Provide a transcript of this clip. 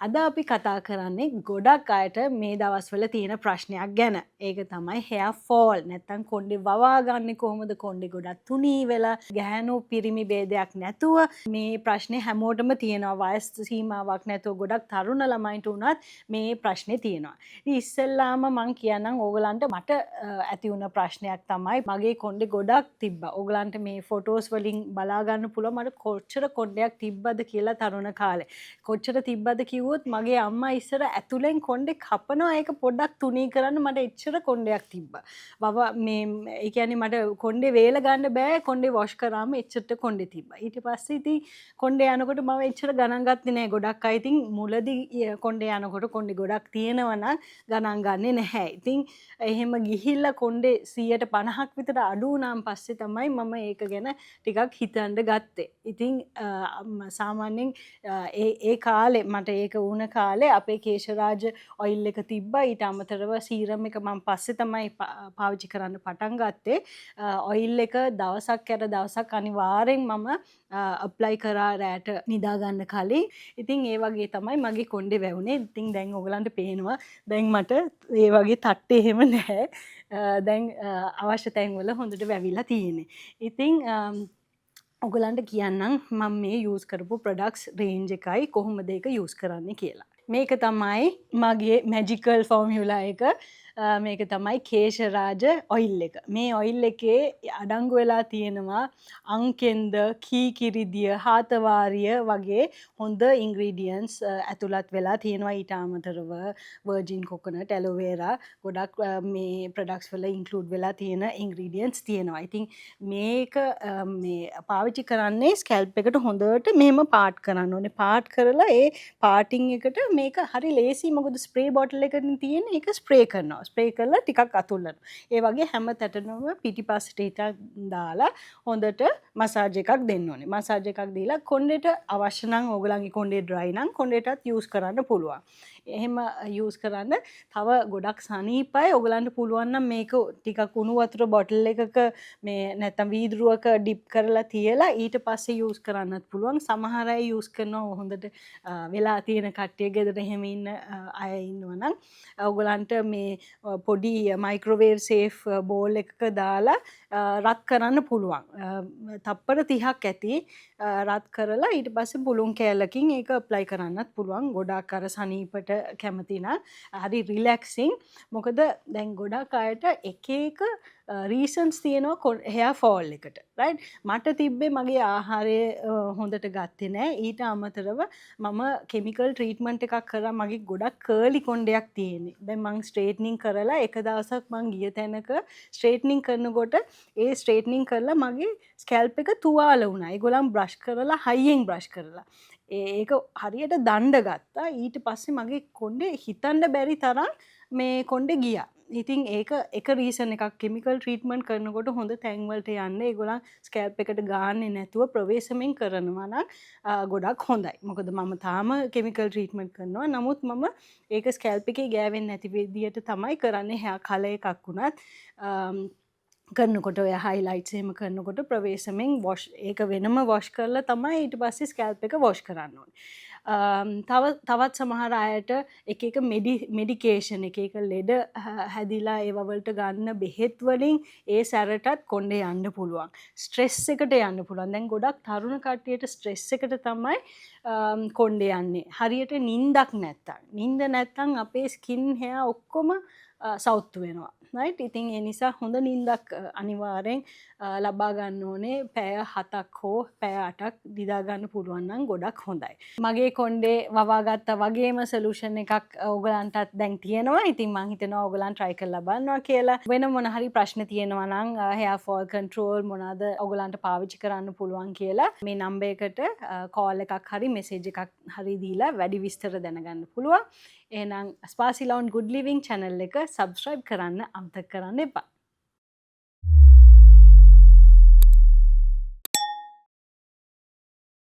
අද අපි කතා කරන්නේ ගොඩක් අයට මේ දවස්වල තියෙන ප්‍රශ්නයක් ගැන. ඒක තමයි hair fall. නැත්තම් කොණ්ඩේ වවා ගන්න කොහොමද? කොණ්ඩේ ගොඩක් තුනී වෙලා ගැහණු පිරිමි ભેදයක් නැතුව මේ ප්‍රශ්නේ හැමෝටම තියෙනවා. වයස් සීමාවක් නැතුව ගොඩක් තරුණ ළමයින්ට උනත් මේ ප්‍රශ්නේ තියෙනවා. ඉතින් ඉස්සෙල්ලාම මම කියන්නම් ඕගලන්ට මට ඇති වුණ ප්‍රශ්නයක් තමයි මගේ කොණ්ඩේ ගොඩක් තිබ්බා. ඕගලන්ට මේ ෆොටෝස් වලින් බලා ගන්න පුළුවන් මට කොච්චර කොණ්ඩයක් තිබ්බද කියලා තරුණ කාලේ. කොච්චර තිබ්බද කිව්වොත් මගේ අම්මා ඉස්සර ඇතුලෙන් කොණ්ඩේ කපනවා ඒක පොඩ්ඩක් තුනී කරන්න මට එච්චර කොණ්ඩයක් තිබ්බා. ඒ කියන්නේ මට කොණ්ඩේ වේල ගන්න බෑ කොණ්ඩේ වොෂ් කරාම එච්චරට කොණ්ඩේ තිබ්බා. ඊට පස්සේ ඉතින් කොණ්ඩේ යනකොට මම එච්චර ගණන් ගත්තේ නෑ. ගොඩක් අය ඉතින් මුලදී කොණ්ඩේ යනකොට කොණ්ඩේ ගොඩක් තියෙනවා නම් ගණන් ගන්නේ නැහැ. ඉතින් එහෙම ගිහිල්ලා කොණ්ඩේ 150ක් විතර අඩු වුණාන් පස්සේ තමයි මම ඒක ගැන ටිකක් හිතන්න ගත්තේ. ඉතින් සාමාන්‍යයෙන් ඒ කාලේ මට ඒක වුණ කාලේ අපේ කේශරාජ ඔයිල් එක තිබ්බා. ඊට අමතරව සීරම් එක මම පස්සේ තමයි පාවිච්චි කරන්න පටන් ගත්තේ. ඔයිල් එක දවසක් යට දවසක් අනිවාර්යෙන් මම අප්ලයි කරා රැට නිදා ගන්න කලින්. ඉතින් ඒ වගේ තමයි මගේ කොණ්ඩේ වැවුනේ. ඉතින් දැන් ඔයගලන්ට පේනවා දැන් මට ඒ වගේ තට්ටේ එහෙම නැහැ. දැන් අවශ්‍ය තැන්වල හොඳට වැවිලා තියෙන්නේ. ඉතින් ඔයගලන්ට කියන්නම් මම මේ යූස් කරපු ප්‍රොඩක්ට්ස් රේන්ජ් එකයි කොහොමද ඒක යූස් කරන්නේ කියලා. මේක තමයි මගේ මැජිකල් ෆෝමියුලා එක. මේක තමයි කේශරාජ ඔයිල් එක. මේ ඔයිල් එකේ අඩංගු වෙලා තියෙනවා අංකෙන්ද, කීකිරිදිය, හාතවාරිය වගේ හොඳ ඉන්ග්‍රීඩියන්ට්ස් ඇතුළත් වෙලා තියෙනවා. ඊට අමතරව වර්ජින් කොකොනට්, ඇලෝවේරා ගොඩක් මේ ප්‍රොඩක්ට්ස් වල ඉන්ක්ලූඩ් වෙලා තියෙන ඉන්ග්‍රීඩියන්ට්ස් තියෙනවා. ඉතින් මේක මේ පාවිච්චි කරන්නේ ස්කැල්ප් එකට හොඳට මෙහෙම පාට් කරන්න ඕනේ. පාට් කරලා ඒ පාටින් එකට මේක හරි ලේසි. මොකද ස්ප්‍රේ බොටල් එකකින් තියෙන ඒක ස්ප්‍රේ කරනවා. ස්ප්‍රේ කරලා ටිකක් අතුල්ලනවා. ඒ වගේ හැම තැනම පිටිපස්සට හිටක් දාලා හොඳට මසාජ් එකක් දෙන්න ඕනේ. මසාජ් එකක් දීලා කොණ්ඩේට අවශ්‍ය නම් ඕගලන්ගේ කොණ්ඩේ ඩ්‍රයි නම් කොණ්ඩේටත් යූස් කරන්න පුළුවන්. එහෙම යූස් කරන්න තව ගොඩක් සනීපයි. ඔයගලන්ට පුළුවන් නම් මේක ටිකක් උණු වතුර බොටල් එකක මේ නැත්තම් වීදුරුවක ඩිප් කරලා තියලා ඊට පස්සේ යූස් කරන්නත් පුළුවන්. සමහර අය යූස් කරනවා හොඳට වෙලා තියෙන කට්ටිය ගෙදර එහෙම ඉන්න අය ඉන්නවා නම් ඔයගලන්ට මේ පොඩි මයික්‍රෝවේව් සේෆ් බෝල් එකක දාලා රත් කරන්න පුළුවන්. තප්පර 30ක් ඇති රත් කරලා ඊට පස්සේ පුළුන් කෑල්ලකින් ඒක ඇප්ලයි කරන්නත් පුළුවන්. ගොඩක් අර සනීපට කැමති නම් හරි රිලැක්සින්. මොකද දැන් ගොඩක් අයට එක එක රීසන්ස් තියෙනවා hair fall එකට. right? මට තිබ්බේ මගේ ආහාරය හොඳට ගත්තේ නැහැ. ඊට අමතරව මම කෙමිකල් ට්‍රීට්මන්ට් එකක් කරා මගේ ගොඩක් කර්ලි කොණ්ඩයක් තියෙන්නේ. දැන් මං ස්ට්‍රේට්නින් කරලා එක දවසක් මං ගිය තැනක ස්ට්‍රේට්නින් කරනකොට ඒ ස්ට්‍රේට්නින් කරලා මගේ ස්කැල්ප් එක තුවාල වුණා. ඒගොල්ලන් බ්‍රෂ් කරලා හයියෙන් බ්‍රෂ් කරලා. ඒක හරියට දණ්ඩ ගත්තා. ඊට පස්සේ මගේ කොණ්ඩේ හිතන්න බැරි තරම් මේ කොණ්ඩේ ගියා. ඉතින් ඒක එක රීසන් එකක්. කෙමිකල් ට්‍රීට්මන්ට් කරනකොට හොඳ තැන්වලට යන්න ඒගොල්ලන් ස්කැල්ප් එකට ගාන්නේ නැතුව ප්‍රවේශමෙන් කරනවා නම් ගොඩක් හොඳයි. මොකද මම තාම කෙමිකල් ට්‍රීට්මන්ට් කරනවා. නමුත් මම ඒක ස්කැල්ප් එකේ ගෑවෙන්නේ නැති විදියට තමයි කරන්නේ. hair color එකක් වුණත් කරනකොට ඔය highlights එහෙම කරනකොට ප්‍රවේශමෙන් wash ඒක වෙනම wash කරලා තමයි ඊට පස්සේ scalp එක wash කරන්න ඕනේ. තවත් සමහර අයට එක එක medication එක ලෙඩ හැදිලා ඒව වලට ගන්න බෙහෙත් වලින් ඒ සැරටත් කොණ්ඩේ යන්න පුළුවන්. ස්ට්‍රෙස් එකට යන්න පුළුවන්. දැන් ගොඩක් තරුණ කට්ටියට ස්ට්‍රෙස් එකට තමයි කොණ්ඩේ යන්නේ. හරියට නිින්දක් නැත්තම්. නිින්ද නැත්තම් අපේ ස්කින් hair ඔක්කොම සවුත්තු වෙනවා. right? ඉතින් ඒ නිසා හොඳ නිින්දක් අනිවාර්යෙන් ලබා ගන්න ඕනේ. පැය 7ක් හෝ පැය 8ක් නිදා ගන්න පුළුවන් නම් ගොඩක් හොඳයි. මගේ කොණ්ඩේ වවා ගත්තා වගේම සොලියුෂන් එකක් ඕගලන්ටත් දැන් තියෙනවා. ඉතින් මම හිතනවා ඕගලන් try කරලා බලනවා කියලා. වෙන මොන හරි ප්‍රශ්න තියෙනවා නම් hair fall control මොනවාද ඕගලන්ට පාවිච්චි කරන්න පුළුවන් කියලා මේ නම්බර් එකට call එකක් හරි message එකක් හරි දීලා වැඩි විස්තර දැනගන්න පුළුවන්. එහෙනම් ස්පාසි ලවුන්ඩ් good living channel එක subscribe කරන්න අමතක කරන්න එපා.